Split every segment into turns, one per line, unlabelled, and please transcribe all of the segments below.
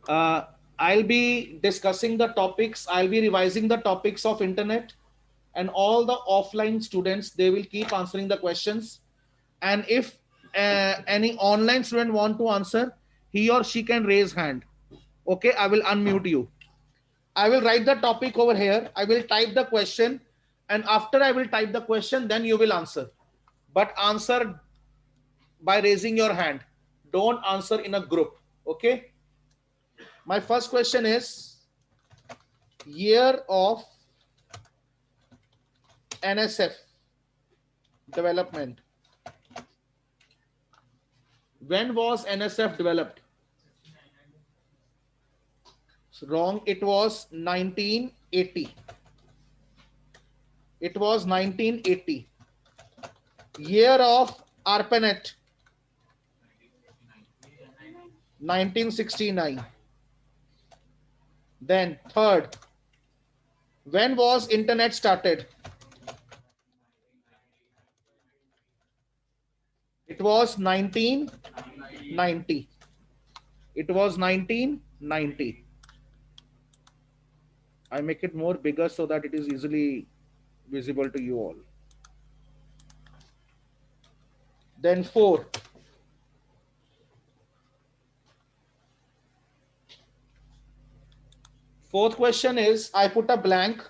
Uh, I'll be discussing the topics. I'll be revising the topics of internet, and all the offline students, they will keep answering the questions. And if any online student want to answer, he or she can raise hand. Okay, I will unmute you. I will write the topic over here. I will type the question, and after I will type the question, then you will answer. But answer by raising your hand. Don't answer in a group. Okay. My first question is year of NSF development. When was NSF developed? Wrong. It was 1980. It was 1980. Year of ARPANET. 1969. Then third, when was internet started? It was 1990. It was 1990. I make it more bigger so that it is easily visible to you all. Then fourth question is, I put a blank.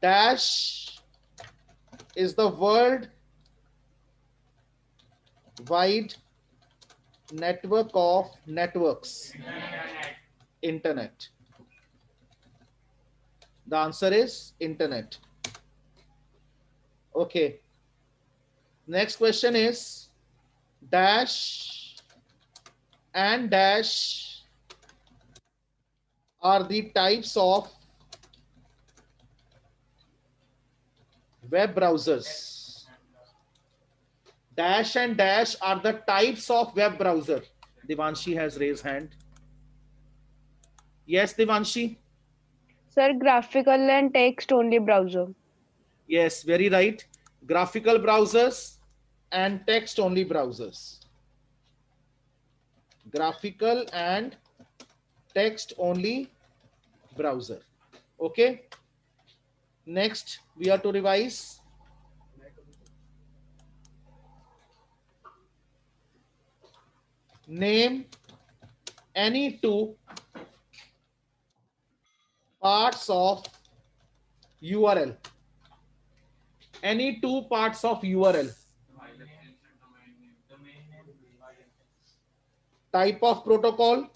Dash is the world wide network of networks. Internet. The answer is internet. Okay. Next question is dash and dash are the types of web browsers. Dash and dash are the types of web browser. Devanshi has raised hand. Yes, Devanshi.
Sir, graphical and text only browser.
Yes, very right. Graphical browsers and text only browsers. Graphical and text only browser. Okay. Next, we are to revise. Name any two parts of URL. Any two parts of URL. Type of protocol.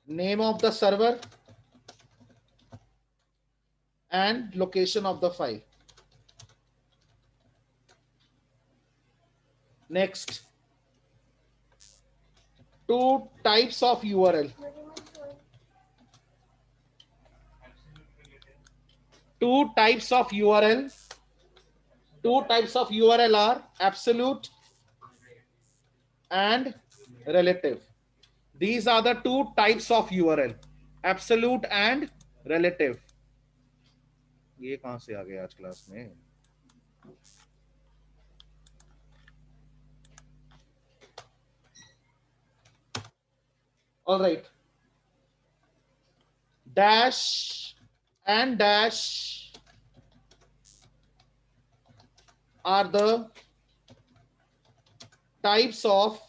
Name of the server. And location of the file. Next, two types of URL. Two types of URL. Two types of URL are absolute and relative. These are the two types of URL, absolute and relative. ये कहां से आ गया आज class में? All right. Dash and dash are the types of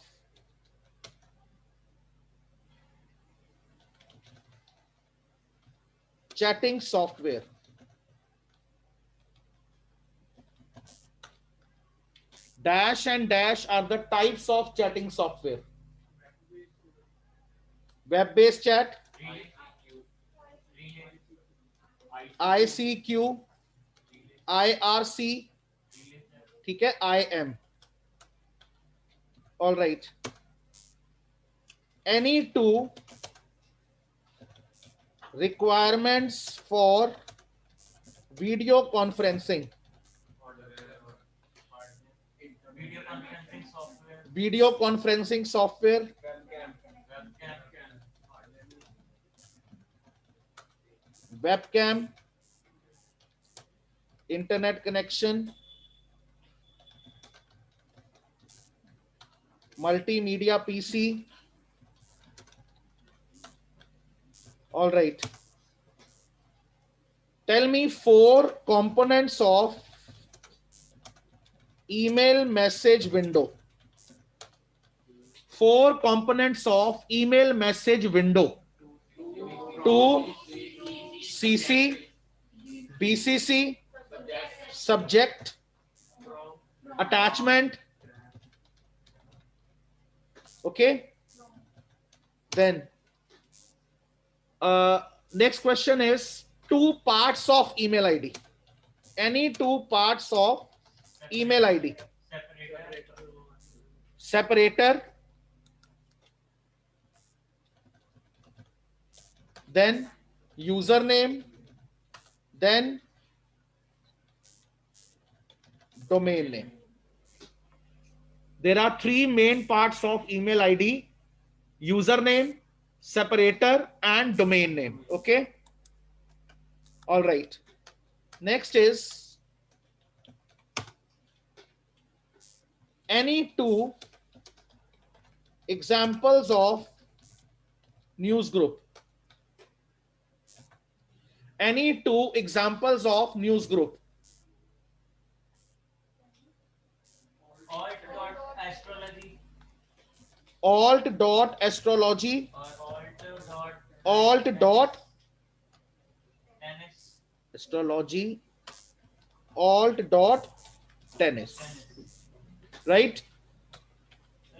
chatting software. Dash and dash are the types of chatting software. Web-based chat, ICQ, IRC, ठीक है, IM. All right. Any two requirements for video conferencing. Video conferencing software. Webcam, internet connection, multimedia PC. All right. Tell me 4 components of email message window. 4 components of email message window. To CC, BCC, subject, attachment. Okay. Then next question is 2 parts of email ID. Any 2 parts of email ID. Separator, then username, then domain name. There are 3 main parts of email ID: username, separator, and domain name. Okay. All right. Next is any 2 examples of news group. Any 2 examples of news group. Alt.astrology, alt.astrology, alt.tennis. Right?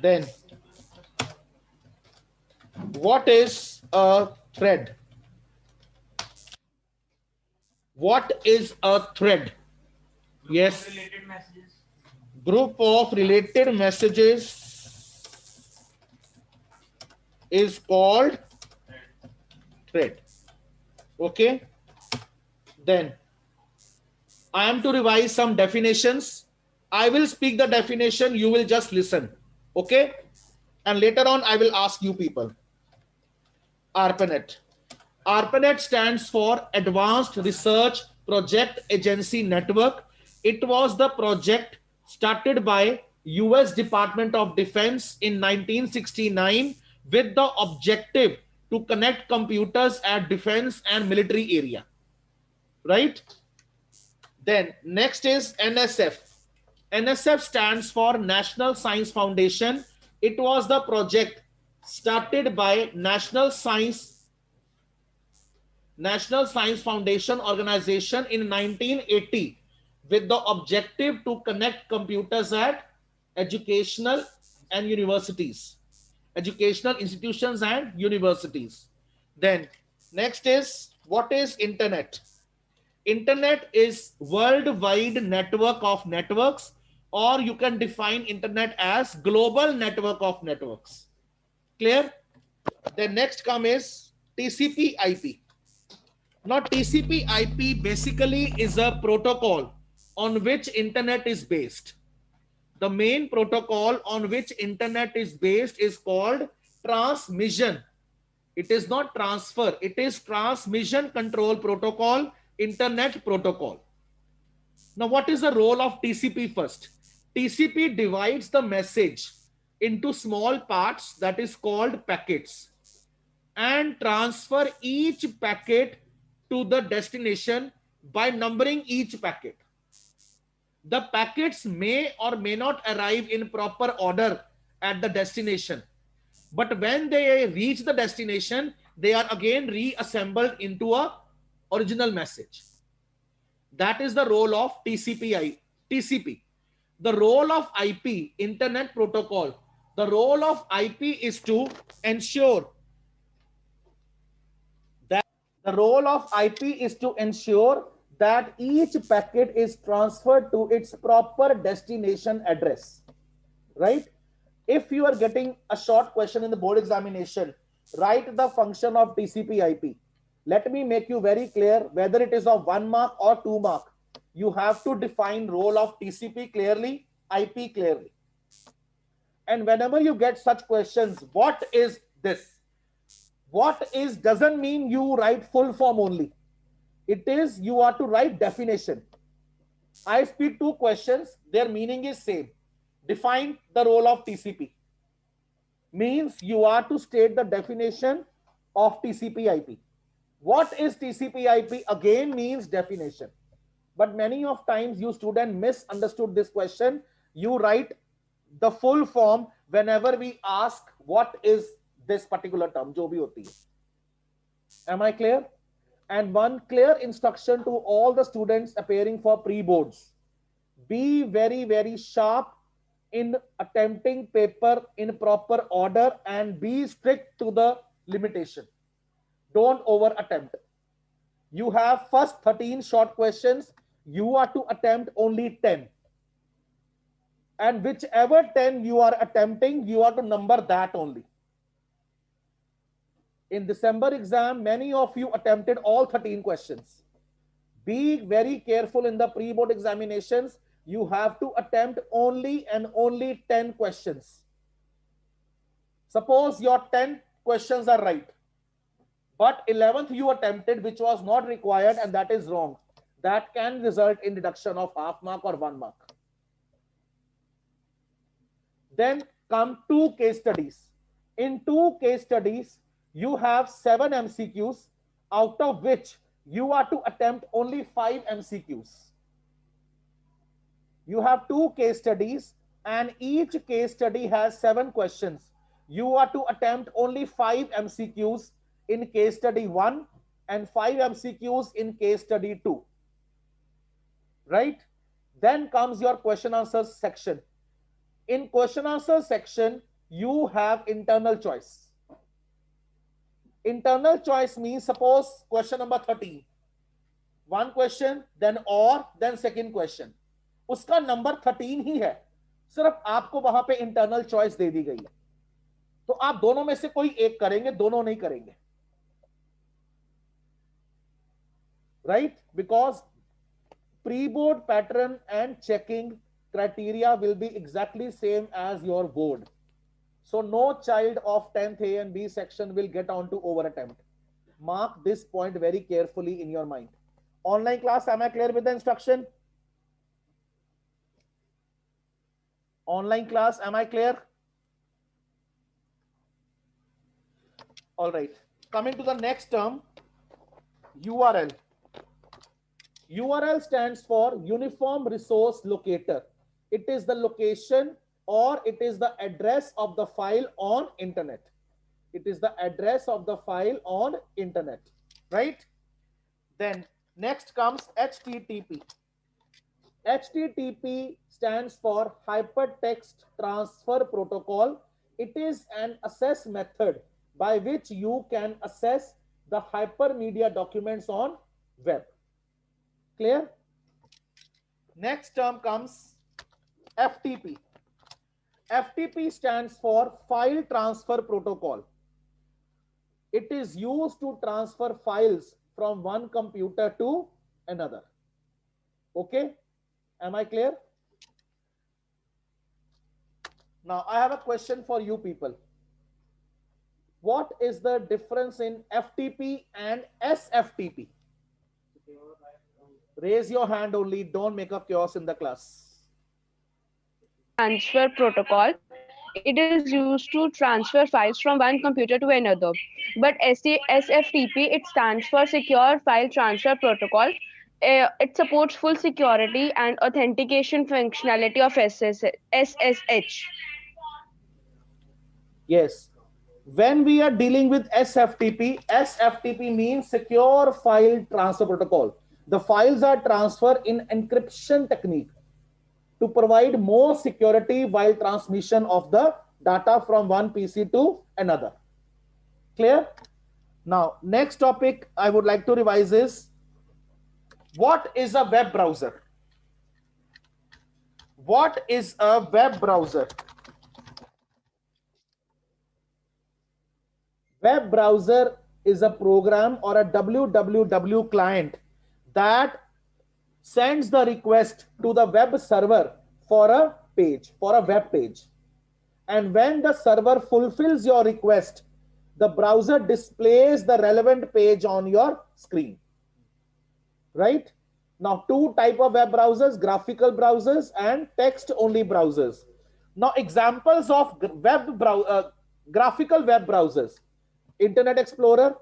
Then, what is a thread? What is a thread? Yes. Group of related messages is called thread. Okay. Then I am to revise some definitions. I will speak the definition, you will just listen. Okay. And later on I will ask you people. ARPANET. ARPANET stands for Advanced Research Project Agency Network. It was the project started by US Department of Defense in 1969 with the objective to connect computers at defense and military area. Right? Then next is NSF. NSF stands for National Science Foundation. It was the project started by National Science Foundation organization in 1980 with the objective to connect computers at educational institutions and universities. Then next is, what is internet? Internet is worldwide network of networks, or you can define internet as global network of networks. Clear? The next come is TCP IP. Now TCP IP basically is a protocol on which internet is based. The main protocol on which internet is based is called transmission. It is not transfer, it is transmission control protocol, internet protocol. Now what is the role of TCP first? TCP divides the message into small parts, that is called packets, and transfer each packet to the destination by numbering each packet. The packets may or may not arrive in proper order at the destination, but when they reach the destination, they are again reassembled into a original message. That is the role of TCP. The role of IP, Internet Protocol, the role of IP is to ensure that each packet is transferred to its proper destination address. Right? If you are getting a short question in the board examination, write the function of TCP IP. Let me make you very clear, whether it is of 1 mark or 2 mark, you have to define role of TCP clearly, IP clearly. And whenever you get such questions, what is this? What is doesn't mean you write full form only. It is you are to write definition. I speak 2 questions, their meaning is same. Define the role of TCP. means you are to state the definition of TCP/IP. What is TCP/IP? Again means definition. But many of times you student misunderstood this question. You write the full form whenever we ask what is this particular term, जो भी होती है. Am I clear? And one clear instruction to all the students appearing for pre-boards. Be very, very sharp in attempting paper in proper order and be strict to the limitation. Don't over attempt. You have first 13 short questions. You are to attempt only 10. And whichever 10 you are attempting, you are to number that only. In December exam, many of you attempted all 13 questions. Be very careful in the pre-board examinations. You have to attempt only and only 10 questions. Suppose your 10 questions are right, but 11th you attempted, which was not required, and that is wrong. That can result in deduction of half mark or 1 mark. Then come 2 case studies. In 2 case studies, you have 7 MCQs, out of which you are to attempt only 5 MCQs. You have 2 case studies and each case study has 7 questions. You are to attempt only 5 MCQs in case study 1 and 5 MCQs in case study 2. Right? Then comes your question answer section. In question answer section, you have internal choice. Internal choice means, suppose question number 13. One question, then or, then second question. उसका number 13 ही है, सिर्फ आपको वहां पे internal choice दे दी गई है. तो आप दोनों में से कोई एक करेंगे, दोनों नहीं करेंगे. Right? Because pre-board pattern and checking criteria will be exactly same as your board. So no child of 10th A and B section will get on to over attempt. Mark this point very carefully in your mind. Online class, am I clear with the instruction? Online class, am I clear? All right. Coming to the next term, URL. URL stands for Uniform Resource Locator. It is the location or it is the address of the file on internet. It is the address of the file on internet, right? Then next comes HTTP. HTTP stands for Hypertext Transfer Protocol. It is an access method by which you can access the hypermedia documents on web. Clear? Next term comes FTP. FTP stands for File Transfer Protocol. It is used to transfer files from one computer to another. Okay? Am I clear? Now, I have a question for you people. What is the difference in FTP and SFTP? Raise your hand only. Don't make a chaos in the class.
Transfer protocol. It is used to transfer files from one computer to another. But SFTP, it stands for Secure File Transfer Protocol. It supports full security and authentication functionality of SSH.
Yes. When we are dealing with SFTP, SFTP means Secure File Transfer Protocol. The files are transferred in encryption technique to provide more security while transmission of the data from one PC to another. Clear? Now, next topic I would like to revise is, what is a web browser? What is a web browser? Web browser is a program or a www client that sends the request to the web server for a page, for a web page. And when the server fulfills your request, the browser displays the relevant page on your screen. Right? Now, 2 types of web browsers, graphical browsers and text-only browsers. Now, examples of graphical web browsers, Internet Explorer,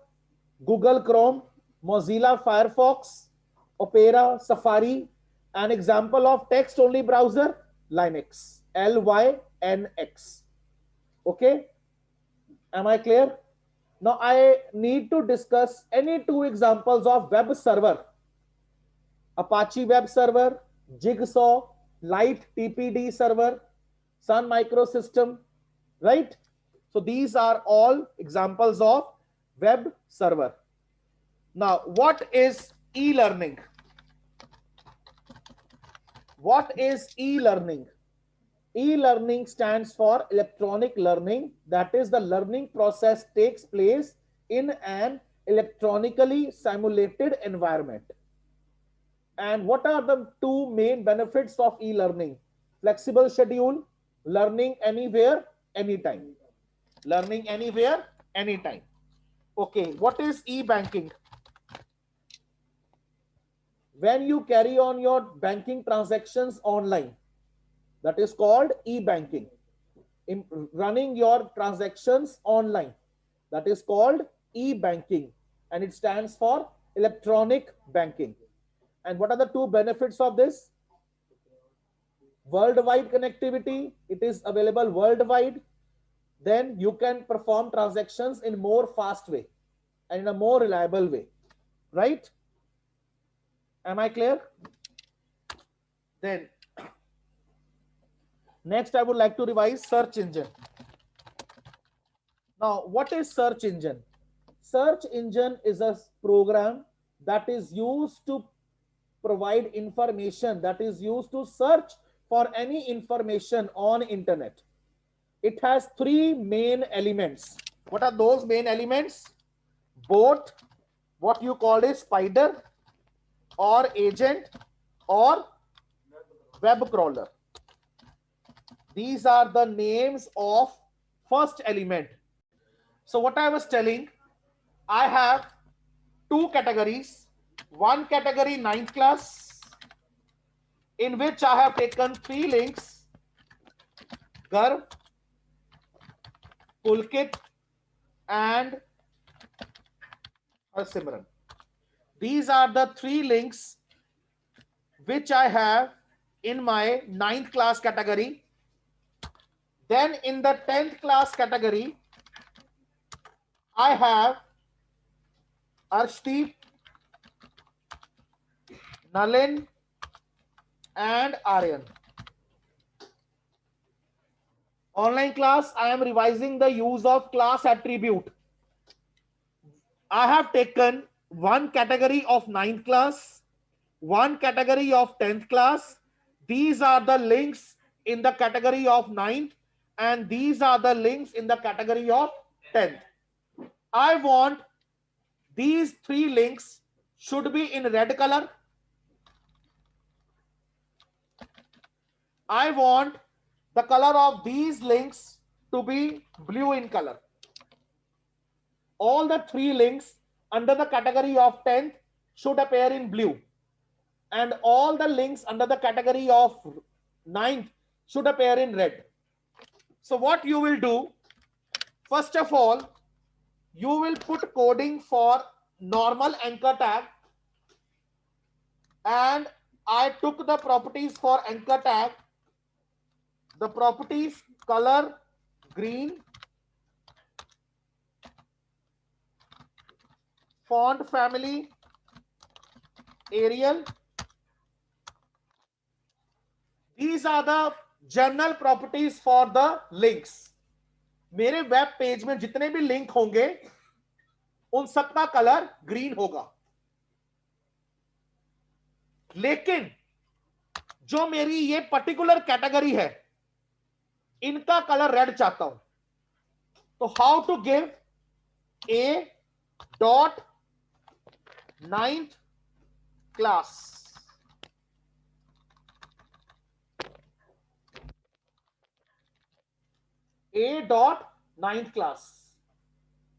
Google Chrome, Mozilla Firefox, Opera, Safari. An example of text only browser, Linux, Lynx. Okay, am I clear? Now I need to discuss any two examples of web server: Apache web server, Jigsaw, Light TPD server, Sun Microsystem, right? So these are all examples of web server. Now, what is e-learning? What is e-learning? E-learning stands for electronic learning. That is, the learning process takes place in an electronically simulated environment. And what are the two main benefits of e-learning? Flexible schedule, learning anywhere, anytime. Learning anywhere, anytime. Okay, what is e-banking? When you carry on your banking transactions online, that is called e-banking. Running your transactions online, that is called e-banking, and it stands for electronic banking. And what are the two benefits of this? Worldwide connectivity, it is available worldwide. Then you can perform transactions in more fast way and in a more reliable way, right? Am I clear? Then next I would like to revise search engine. Now, what is search engine? Search engine is a program that is used to provide information, that is used to search for any information on internet. It has three main elements. What are those main elements? Bot, what you call a spider, or agent, or web crawler. These are the names of first element. So what I was telling, I have two categories. One category, 9th class, in which I have taken three links: Garv, Pulkit, and Simran. These are the three links which I have in my 9th class category. Then in the 10th class category, I have Arshdeep, Nalin, and Aryan. Online class, I am revising the use of class attribute. I have taken one category of 9th class, one category of 10th class. These are the links in the category of 9th, and these are the links in the category of 10th. I want these three links should be in red color. I want the color of these links to be blue in color. All the three links under the category of 10th should appear in blue, and all the links under the category of 9th should appear in red. So what you will do, first of all, you will put coding for normal anchor tag, and I took the properties for anchor tag. The properties: color green, font family Arial. These are the general properties for the links. मेरे web page में जितने भी link होंगे उन सबका colour green होगा, लेकिन जो मेरी ये पर्टिकुलर कैटेगरी है इनका कलर रेड चाहता हूं. तो how to give a dot 9th class, A dot 9th class,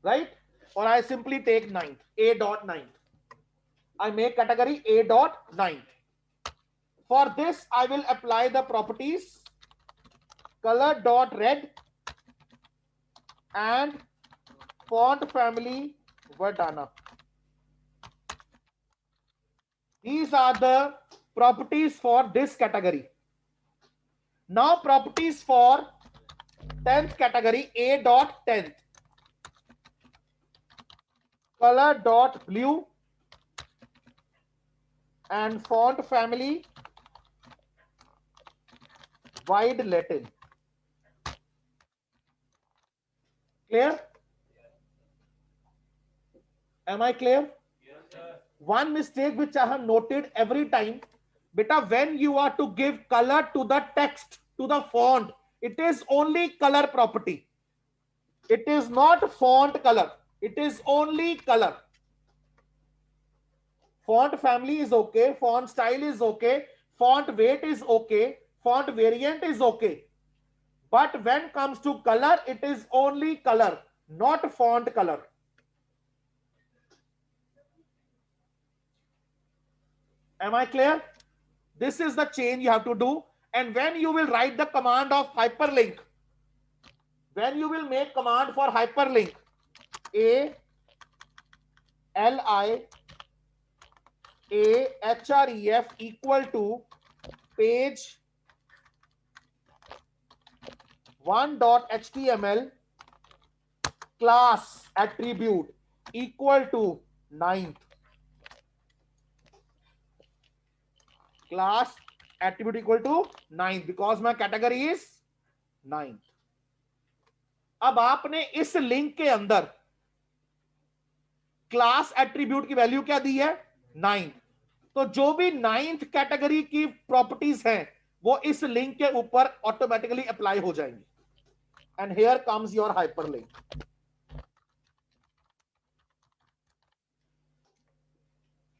right? Or I simply take 9th, A dot 9th. I make category A dot 9th. For this, I will apply the properties color dot red, and font family Verdana. These are the properties for this category. Now properties for 10th category, A dot 10th. Color dot blue and font family wide Latin. Clear? Am I clear? Yes, sir. One mistake which I have noted every time, beta, when you are to give color to the text, to the font, it is only color property. It is not font color. It is only color. Font family is okay. Font style is okay. Font weight is okay. Font variant is okay. But when comes to color, it is only color, not font color. Am I clear? This is the change you have to do. And when you will write the command of hyperlink, when you will make command for hyperlink, ALIAHREF equal to page 1.html class attribute equal to 9th. Class attribute equal to 9th because my category is 9th. अब आपने इस link के अंदर class attribute की value क्या दी है 9th. तो जो भी 9th कैटेगरी की प्रॉपर्टीज हैं वो इस लिंक के ऊपर ऑटोमेटिकली अप्लाई हो जाएंगी. And here comes your hyperlink.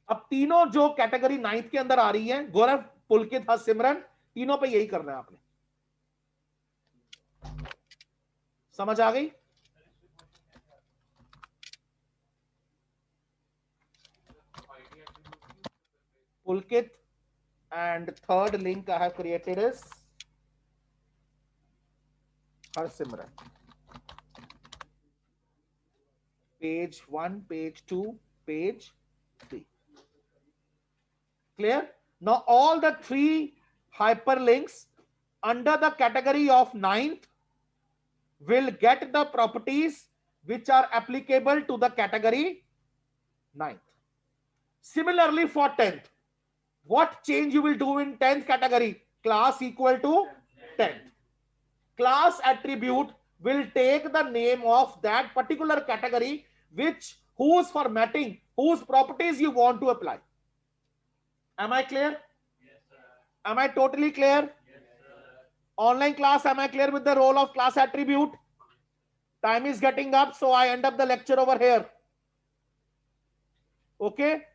अब तीनों जो कैटेगरी 9th के अंदर आ रही है, गौरव, पुलकित, सिमरन, तीनों पे यही करना है आपने. समझ आ गई? Pulkit, and third link I have created is Harsimran. Page 1, page 2, page 3. Clear? Now all the three hyperlinks under the category of 9th will get the properties which are applicable to the category 9th. Similarly for 10th. What change you will do in 10th category? Class equal to 10th. Class attribute will take the name of that particular category whose formatting, whose properties you want to apply. Am I clear? Yes, sir. Am I totally clear? Yes, sir. Online class, am I clear with the role of class attribute? Time is getting up, so I end up the lecture over here. Okay?